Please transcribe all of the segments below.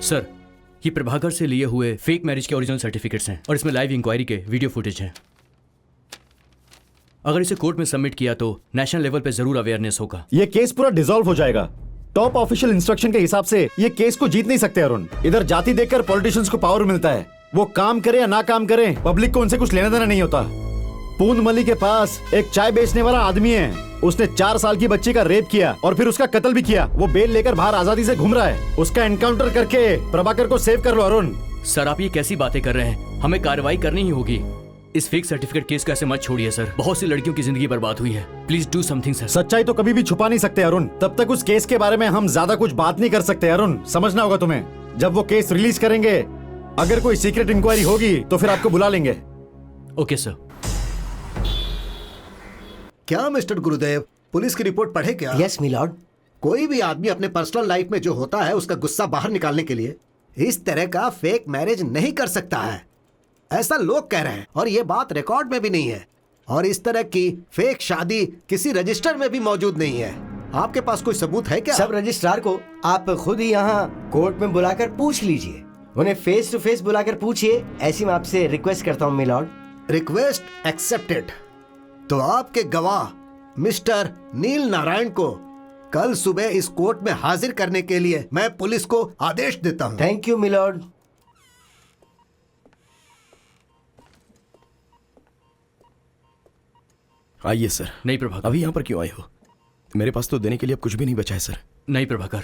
Sir, ये प्रभाकर से लिए हुए फेक मैरिज के ओरिजिनल सर्टिफिकेट्स हैं और इसमें लाइव इंक्वायरी के वीडियो फुटेज हैं। अगर इसे कोर्ट में सबमिट किया तो नेशनल लेवल पे जरूर अवेयरनेस होगा। ये केस पूरा डिसॉल्व हो जाएगा। टॉप ऑफिशियल इंस्ट्रक्शन के हिसाब से ये केस को जीत नहीं सकते अरुण। इधर जाति देखकर पॉलिटिशियंस को पावर मिलता है, वो काम करे या ना काम करे, पब्लिक को उनसे कुछ लेना देना नहीं होता। पूंदमली के पास एक चाय बेचने वाला आदमी है, उसने 4 साल की बच्ची का रेप किया और फिर उसका कत्ल भी किया। वो बेल लेकर बाहर आजादी से घूम रहा है। उसका एनकाउंटर करके प्रभाकर को सेव कर लो अरुण। सर, आप ये कैसी बातें कर रहे हैं? हमें कार्रवाई करनी ही होगी। इस फेक सर्टिफिकेट केस को ऐसे मत छोड़िए सर, बहुत सी लड़कियों की जिंदगी बर्बाद हुई है। Please do something sir. सच्चाई तो कभी भी छुपा नहीं सकते अरुण। तब तक उस केस के बारे में हम ज्यादा कुछ बात नहीं कर सकते अरुण, समझना होगा तुम्हें। जब वो केस रिलीज करेंगे, अगर कोई सीक्रेट इंक्वायरी होगी तो फिर आपको बुला लेंगे। Okay sir. क्या मिस्टर गुरुदेव, पुलिस की रिपोर्ट पढ़े क्या? Yes milord. कोई भी आदमी अपने पर्सनल लाइफ में जो होता है उसका गुस्सा बाहर निकालने के लिए इस तरह का फेक मैरिज नहीं कर सकता है, ऐसा लोग कह रहे हैं और ये बात रिकॉर्ड में भी नहीं है। और इस तरह की फेक शादी किसी रजिस्टर में भी मौजूद नहीं है। आपके पास कोई सबूत है क्या? सब रजिस्ट्रार को आप खुद ही यहाँ कोर्ट में बुलाकर पूछ लीजिए, उन्हें फेस टू फेस बुलाकर पूछिए। ऐसी मैं आपसे रिक्वेस्ट करता हूँ मिलॉर्ड। Request accepted. तो आपके गवाह मिस्टर नील नारायण को कल सुबह इस कोर्ट में हाजिर करने के लिए मैं पुलिस को आदेश देता हूँ। Thank you milord. आइए सर। नहीं प्रभाकर। अभी यहाँ पर क्यों आए हो? मेरे पास तो देने के लिए अब कुछ भी नहीं बचा है सर। नहीं प्रभाकर,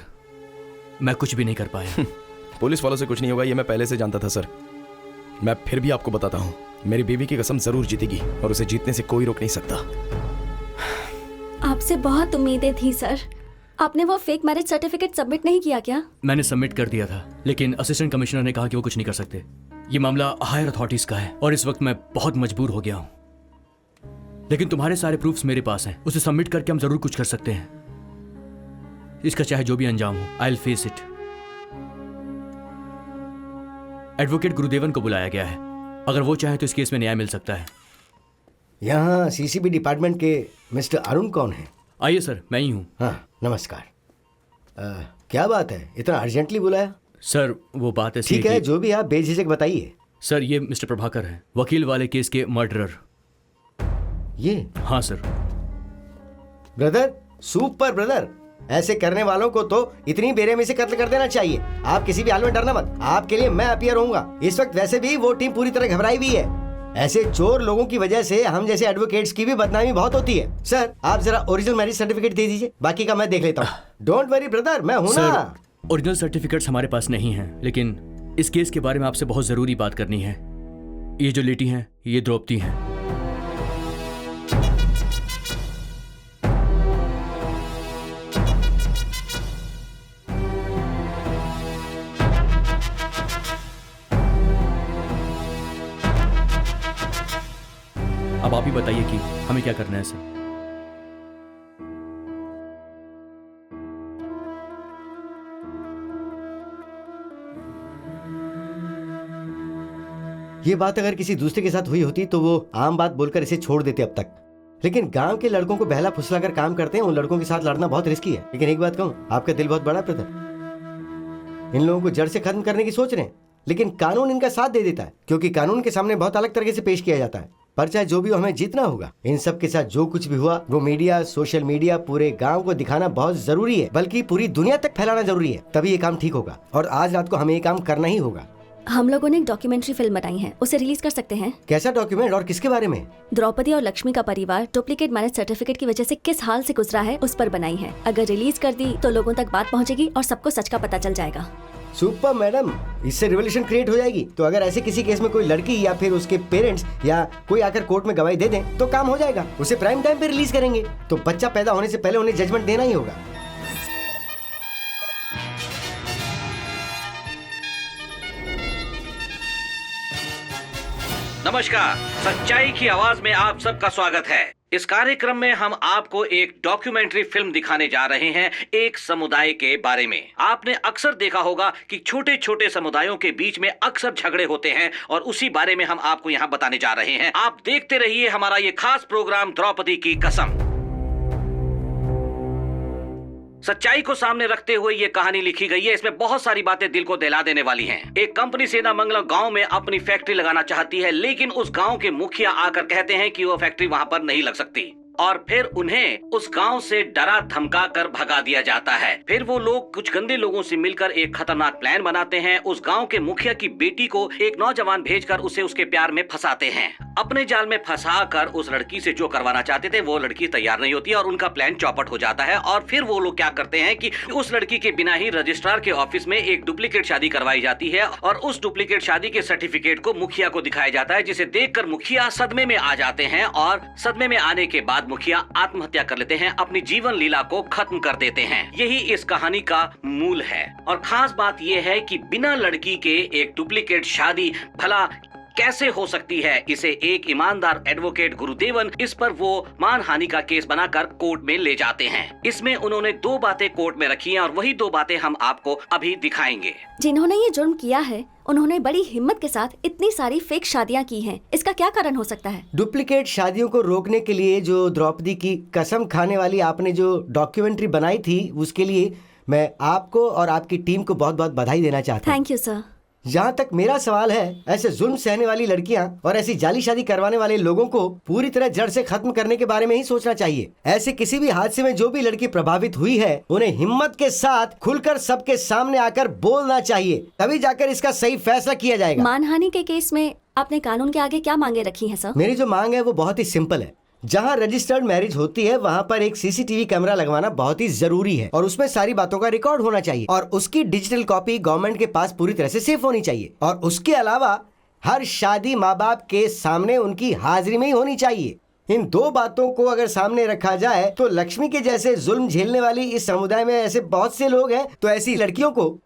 मैं कुछ भी नहीं कर पाया। पुलिस वालों से कुछ नहीं होगा, ये मैं पहले से जानता था सर। मैं फिर भी आपको बताता हूँ, मेरी बीवी की कसम जरूर जीतेगी और उसे जीतने से कोई रोक नहीं सकता। आपसे बहुत उम्मीदें थी सर। आपने वो फेक मैरिज सर्टिफिकेट सबमिट नहीं किया क्या? मैंने सबमिट कर दिया था, लेकिन असिस्टेंट कमिश्नर ने कहा कि वो कुछ नहीं कर सकते। ये मामला हायर अथॉरिटीज का है और इस वक्त मैं बहुत मजबूर हो गया हूँ। लेकिन तुम्हारे सारे प्रूफ्स मेरे पास हैं, उसे सबमिट करके हम जरूर कुछ कर सकते हैं। इसका चाहे जो भी अंजाम हो, I will face it. Advocate Gurudevan को बुलाया गया है, अगर वो चाहे तो इस केस में न्याय मिल सकता है। यहाँ सीसीबी डिपार्टमेंट के मिस्टर अरुण कौन है? आइए सर, मैं ही हूँ। हाँ नमस्कार। क्या बात है, इतना अर्जेंटली बुलाया? सर वो बात ऐसी ठीक है, जो भी आप बेझिझक बताइए। सर ये मिस्टर प्रभाकर है, वकील वाले केस के मर्डरर। ये? हाँ सर। ब्रदर, सुपर ब्रदर, ऐसे करने वालों को तो इतनी बेरहमी से कत्ल कर देना चाहिए। आप किसी भी हाल में डरना मत, आपके लिए मैं अपीयर होऊंगा। इस वक्त वैसे भी वो टीम पूरी तरह घबराई हुई है। ऐसे चोर लोगों की वजह से हम जैसे एडवोकेट्स की भी बदनामी बहुत होती है। सर आप जरा ओरिजिनल मैरिज सर्टिफिकेट दे दीजिए, बाकी का मैं देख लेता हूँ। डोंट वरी ब्रदर, मैं हूं ना। ओरिजिनल सर्टिफिकेट्स हमारे पास नहीं हैं, लेकिन इस केस के बारे में आपसे बहुत जरूरी बात करनी है। ये जो लेटी हैं, ये द्रौपदी हैं। अब आप ही बताइए कि हमें क्या करना है सर। ये बात अगर किसी दूसरे के साथ हुई होती तो वो आम बात बोलकर इसे छोड़ देते अब तक, लेकिन गांव के लड़कों को बहला फुसला कर काम करते हैं, उन लड़कों के साथ लड़ना बहुत रिस्की है। लेकिन एक बात कहूं, आपका दिल बहुत बड़ा ब्रदर। इन लोगों को जड़ से खत्म करने की सोच रहे हैं, लेकिन कानून इनका साथ दे देता है, क्योंकि कानून के सामने बहुत अलग तरीके से पेश किया जाता है। पर चाहे जो भी हो, हमें जीतना होगा। इन सब के साथ जो कुछ भी हुआ वो मीडिया, सोशल मीडिया, पूरे गांव को दिखाना बहुत जरूरी है, बल्कि पूरी दुनिया तक फैलाना जरूरी है, तभी ये काम ठीक होगा। और आज रात को हमें ये काम करना ही होगा। हम लोगों ने एक डॉक्यूमेंट्री फिल्म बनाई है, उसे रिलीज कर सकते हैं। कैसा डॉक्यूमेंट और किसके बारे में? द्रौपदी और लक्ष्मी का परिवार डुप्लीकेट मैरिज सर्टिफिकेट की वजह से किस हाल से गुजरा है, उस पर बनाई है। अगर रिलीज कर दी तो लोगों तक बात पहुंचेगी और सबको सच का पता चल जाएगा। सुपर मैडम, इससे रिवोल्यूशन क्रिएट हो जाएगी। तो अगर ऐसे किसी केस में कोई लड़की या फिर उसके पेरेंट्स या कोई आकर कोर्ट में गवाही दे दें तो काम हो जाएगा। उसे प्राइम टाइम पे रिलीज करेंगे तो बच्चा पैदा होने से पहले उन्हें जजमेंट देना ही होगा। नमस्कार, सच्चाई की आवाज में आप सबका स्वागत है। इस कार्यक्रम में हम आपको एक डॉक्यूमेंट्री फिल्म दिखाने जा रहे हैं एक समुदाय के बारे में। आपने अक्सर देखा होगा कि छोटे छोटे समुदायों के बीच में अक्सर झगड़े होते हैं और उसी बारे में हम आपको यहाँ बताने जा रहे हैं। आप देखते रहिए हमारा ये खास प्रोग्राम द्रौपदी की कसम। सच्चाई को सामने रखते हुए ये कहानी लिखी गई है। इसमें बहुत सारी बातें दिल को दहला देने वाली हैं। एक कंपनी सेनामंगलम गांव में अपनी फैक्ट्री लगाना चाहती है, लेकिन उस गांव के मुखिया आकर कहते हैं कि वो फैक्ट्री वहां पर नहीं लग सकती और फिर उन्हें उस गांव से डरा धमका कर भगा दिया जाता है। फिर वो लोग कुछ गंदे लोगों से मिलकर एक खतरनाक प्लान बनाते हैं। उस गांव के मुखिया की बेटी को एक नौजवान भेजकर उसे उसके प्यार में फंसाते हैं। अपने जाल में फंसाकर उस लड़की से जो करवाना चाहते थे वो लड़की तैयार नहीं होती और उनका प्लान चौपट हो जाता है। और फिर वो लोग क्या करते हैं कि उस लड़की के बिना ही रजिस्ट्रार के ऑफिस में एक डुप्लीकेट शादी करवाई जाती है और उस डुप्लीकेट शादी के सर्टिफिकेट को मुखिया को दिखाया जाता है, जिसे देखकर मुखिया सदमे में आ जाते हैं और सदमे में आने के बाद मुखिया आत्महत्या कर लेते हैं, अपनी जीवन लीला को खत्म कर देते हैं। यही इस कहानी का मूल है। और खास बात यह है कि बिना लड़की के एक डुप्लीकेट शादी भला कैसे हो सकती है। इसे एक ईमानदार एडवोकेट गुरुदेवन इस पर वो मानहानि का केस बनाकर कोर्ट में ले जाते हैं। इसमें उन्होंने 2 बातें कोर्ट में रखी हैं और वही 2 बातें हम आपको अभी दिखाएंगे। जिन्होंने ये जुर्म किया है उन्होंने बड़ी हिम्मत के साथ इतनी सारी फेक शादियां की हैं। इसका क्या कारण हो सकता है? डुप्लीकेट शादियों को रोकने के लिए जो द्रौपदी की कसम खाने वाली आपने जो डॉक्यूमेंट्री बनाई थी, उसके लिए मैं आपको और आपकी टीम को बहुत बहुत बधाई देना चाहता हूँ। Thank you sir. जहाँ तक मेरा सवाल है, ऐसे जुल्म सहने वाली लड़कियां और ऐसी जाली शादी करवाने वाले लोगों को पूरी तरह जड़ से खत्म करने के बारे में ही सोचना चाहिए। ऐसे किसी भी हादसे में जो भी लड़की प्रभावित हुई है उन्हें हिम्मत के साथ खुलकर सबके सामने आकर बोलना चाहिए, तभी जाकर इसका सही फैसला किया जाएगा। मानहानि के केस में आपने कानून के आगे क्या मांगे रखी हैं सर? मेरी जो मांग है वो बहुत ही सिंपल है। जहाँ रजिस्टर्ड मैरिज होती है वहाँ पर एक सीसीटीवी कैमरा लगवाना बहुत ही जरूरी है और उसमें सारी बातों का रिकॉर्ड होना चाहिए और उसकी डिजिटल कॉपी गवर्नमेंट के पास पूरी तरह से सेफ होनी चाहिए। और उसके अलावा हर शादी माँ बाप के सामने उनकी हाजिरी में ही होनी चाहिए। इन 2 बातों को अगर सामने रखा जाए तो लक्ष्मी के जैसे जुल्म झेलने वाली इस समुदाय में ऐसे बहुत से लोग हैं, तो ऐसी लड़कियों को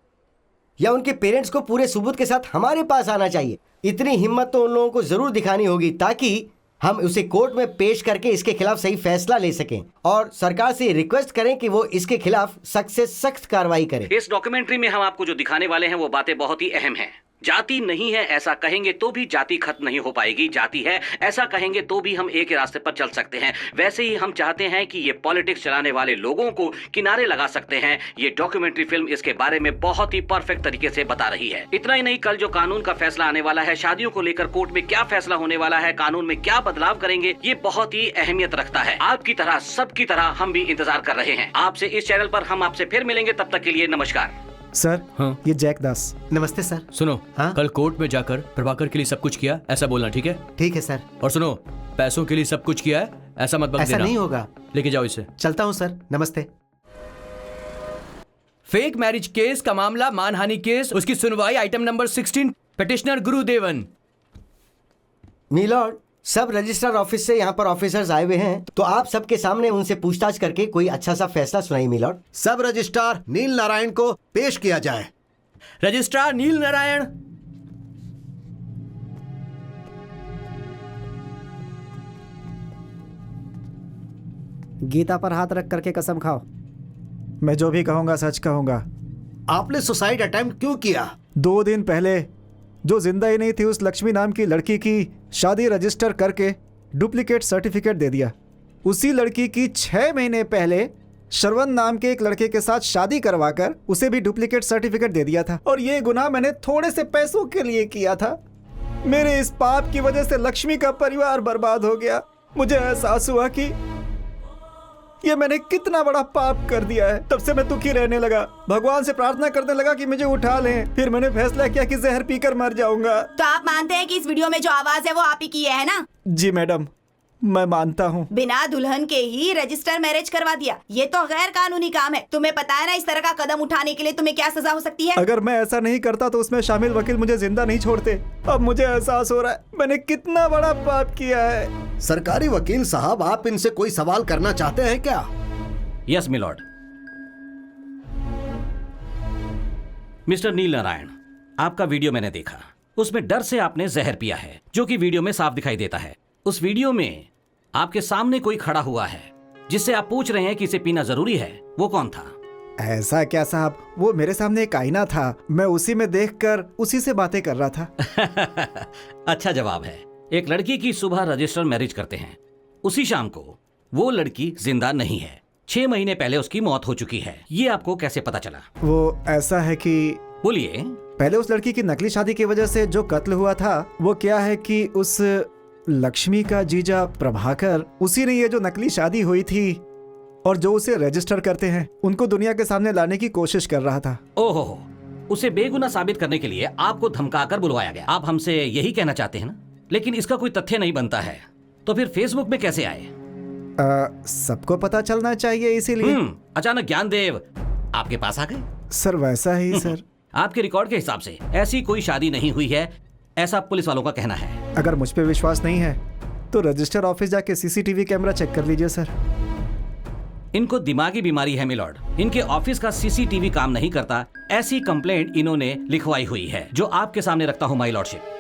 या उनके पेरेंट्स को पूरे सबूत के साथ हमारे पास आना चाहिए। इतनी हिम्मत तो उन लोगों को जरूर दिखानी होगी ताकि हम उसे कोर्ट में पेश करके इसके खिलाफ सही फैसला ले सकें और सरकार से रिक्वेस्ट करें कि वो इसके खिलाफ सख्त से सख्त कार्रवाई करे। इस डॉक्यूमेंट्री में हम आपको जो दिखाने वाले हैं वो बातें बहुत ही अहम हैं। जाति नहीं है ऐसा कहेंगे तो भी जाति खत्म नहीं हो पाएगी, जाति है ऐसा कहेंगे तो भी हम एक ही रास्ते पर चल सकते हैं। वैसे ही हम चाहते हैं कि ये पॉलिटिक्स चलाने वाले लोगों को किनारे लगा सकते हैं। ये डॉक्यूमेंट्री फिल्म इसके बारे में बहुत ही परफेक्ट तरीके से बता रही है। इतना ही नहीं, कल जो कानून का फैसला आने वाला है, शादियों को लेकर कोर्ट में क्या फैसला होने वाला है, कानून में क्या बदलाव करेंगे, ये बहुत ही अहमियत रखता है। आपकी तरह सबकी तरह हम भी इंतजार कर रहे हैं आपसे इस चैनल पर। हम आपसे फिर मिलेंगे, तब तक के लिए नमस्कार। सर हाँ? ये जैक दास। नमस्ते सर। सुनो, हाँ? कल कोर्ट में जाकर प्रभाकर के लिए सब कुछ किया ऐसा बोलना, ठीक है? ठीक है सर। और सुनो, पैसों के लिए सब कुछ किया है ऐसा मत बक ऐसा देना। नहीं होगा। लेके जाओ इसे। चलता हूँ सर, नमस्ते। फेक मैरिज केस का मामला, मानहानि केस, उसकी सुनवाई, आइटम नंबर 16, पिटिशनर गुरुदेवन। मीलॉर्ड, सब रजिस्ट्रार ऑफिस से यहाँ पर ऑफिसर्स आए हुए हैं, तो आप सबके सामने उनसे पूछताछ करके कोई अच्छा सा फैसला सुनाइए मीलॉर्ड। सब रजिस्ट्रार नील नारायण को पेश किया जाए। रजिस्ट्रार नील नारायण। गीता पर हाथ रख करके कसम खाओ। मैं जो भी कहूंगा सच कहूंगा। आपने सुसाइड अटेम्प्ट क्यों किया? 2 दिन पहले जो जिंदा ही नहीं थी उस लक्ष्मी नाम की लड़की की शादी रजिस्टर करके डुप्लीकेट सर्टिफिकेट दे दिया। उसी लड़की की 6 महीने पहले श्रवण नाम के एक लड़के के साथ शादी करवाकर उसे भी डुप्लीकेट सर्टिफिकेट दे दिया था। और ये गुनाह मैंने थोड़े से पैसों के लिए किया था। मेरे इस पाप की वजह से लक्ष्मी का परिवार बर्बाद हो गया। मुझे एहसास हुआ कि ये मैंने कितना बड़ा पाप कर दिया है। तब से मैं दुखी रहने लगा, भगवान से प्रार्थना करने लगा कि मुझे उठा लें। फिर मैंने फैसला किया कि जहर पीकर मर जाऊंगा। तो आप मानते हैं कि इस वीडियो में जो आवाज है वो आप ही की है ना? जी मैडम, मैं मानता हूँ। बिना दुल्हन के ही रजिस्टर मैरिज करवा दिया, ये तो गैर कानूनी काम है। तुम्हें पता है ना इस तरह का कदम उठाने के लिए तुम्हें क्या सजा हो सकती है? अगर मैं ऐसा नहीं करता तो उसमें शामिल वकील मुझे जिंदा नहीं छोड़ते। अब मुझे एहसास हो रहा है मैंने कितना बड़ा पाप किया है। सरकारी वकील साहब, आप इनसे कोई सवाल करना चाहते हैं क्या? Yes milord. Mister Neel Narayan, आपका वीडियो मैंने देखा। उसमें डर से आपने जहर पिया है, जो कि वीडियो में साफ दिखाई देता है। उस वीडियो में आपके सामने कोई खड़ा हुआ है जिससे आप पूछ रहे हैं कि इसे पीना जरूरी है। वो कौन था? ऐसा क्या साहब, वो मेरे सामने एक आईना था, मैं उसी में देखकर उसी से बातें कर रहा था। अच्छा जवाब है। एक लड़की की सुबह रजिस्टर मैरिज करते हैं, उसी शाम को वो लड़की जिंदा नहीं है। 6 महीने पहले उसकी मौत हो चुकी है। ये आपको कैसे पता चला? वो ऐसा है कि बोलिए। पहले उस लड़की की नकली शादी की वजह से जो कत्ल हुआ था, वो क्या है कि उस लक्ष्मी का जीजा प्रभाकर, उसी ने ये जो नकली शादी हुई थी और जो उसे रजिस्टर करते हैं, उनको दुनिया के सामने लाने की कोशिश कर रहा था। ओहो, उसे बेगुनाह साबित करने के लिए आपको धमकाकर बुलवाया गया। आप हमसे यही कहना चाहते हैं ना? लेकिन इसका कोई तथ्य नहीं बनता है, तो फिर फेसबुक में कैसे आए? सबको पता चलना चाहिए इसीलिए। अचानक ज्ञानदेव आपके पास आ गए? सर वैसा ही सर। आपके रिकॉर्ड के हिसाब से ऐसी कोई शादी नहीं हुई है, ऐसा पुलिस वालों का कहना है। अगर मुझ पे विश्वास नहीं है तो रजिस्टर ऑफिस जाके सीसीटीवी कैमरा चेक कर लीजिए सर। इनको दिमागी बीमारी है मिलॉर्ड। इनके ऑफिस का सीसीटीवी काम नहीं करता, ऐसी कंप्लेंट इन्होंने लिखवाई हुई है, जो आपके सामने रखता हूं माय लॉर्डशिप।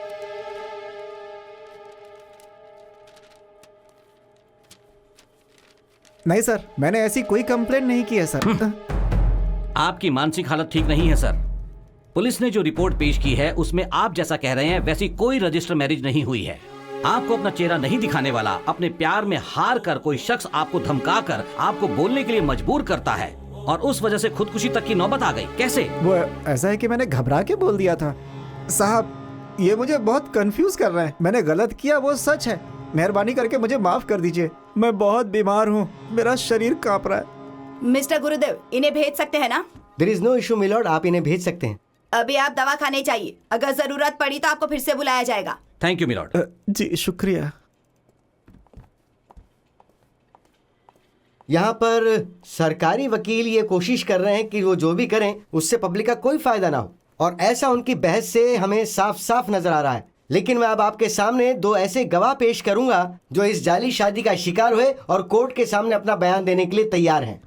नहीं सर, मैंने ऐसी कोई कंप्लेंट नहीं की है सर। आपकी मानसिक हालत ठीक नहीं है सर। पुलिस ने जो रिपोर्ट पेश की है उसमें आप जैसा कह रहे हैं वैसी कोई रजिस्टर मैरिज नहीं हुई है। आपको अपना चेहरा नहीं दिखाने वाला, अपने प्यार में हार कर कोई शख्स आपको धमकाकर आपको बोलने के लिए मजबूर करता है, और उस वजह से खुदकुशी तक की नौबत आ गई। कैसे? वो ऐसा है कि मैंने घबरा के बोल दिया था। साहब ये मुझे बहुत कंफ्यूज कर रहा है। मैंने गलत किया वो सच है, मेहरबानी करके मुझे माफ कर दीजिए। मैं बहुत बीमार हूँ, मेरा शरीर कांप रहा है। मिस्टर गुरुदेव, इन्हें भेज सकते हैं ना? There is no issue milord, आप इन्हें भेज सकते हैं। अभी आप दवा खाने चाहिए, अगर जरूरत पड़ी तो आपको फिर से बुलाया जाएगा। Thank you milord. जी शुक्रिया। यहाँ पर सरकारी वकील ये कोशिश कर रहे हैं कि वो जो भी करें उससे पब्लिक का कोई फायदा ना हो, और ऐसा उनकी बहस से हमें साफ साफ नजर आ रहा है। लेकिन मैं अब आपके सामने 2 ऐसे गवाह पेश करूंगा जो इस जाली शादी का शिकार हुए और कोर्ट के सामने अपना बयान देने के लिए तैयार हैं।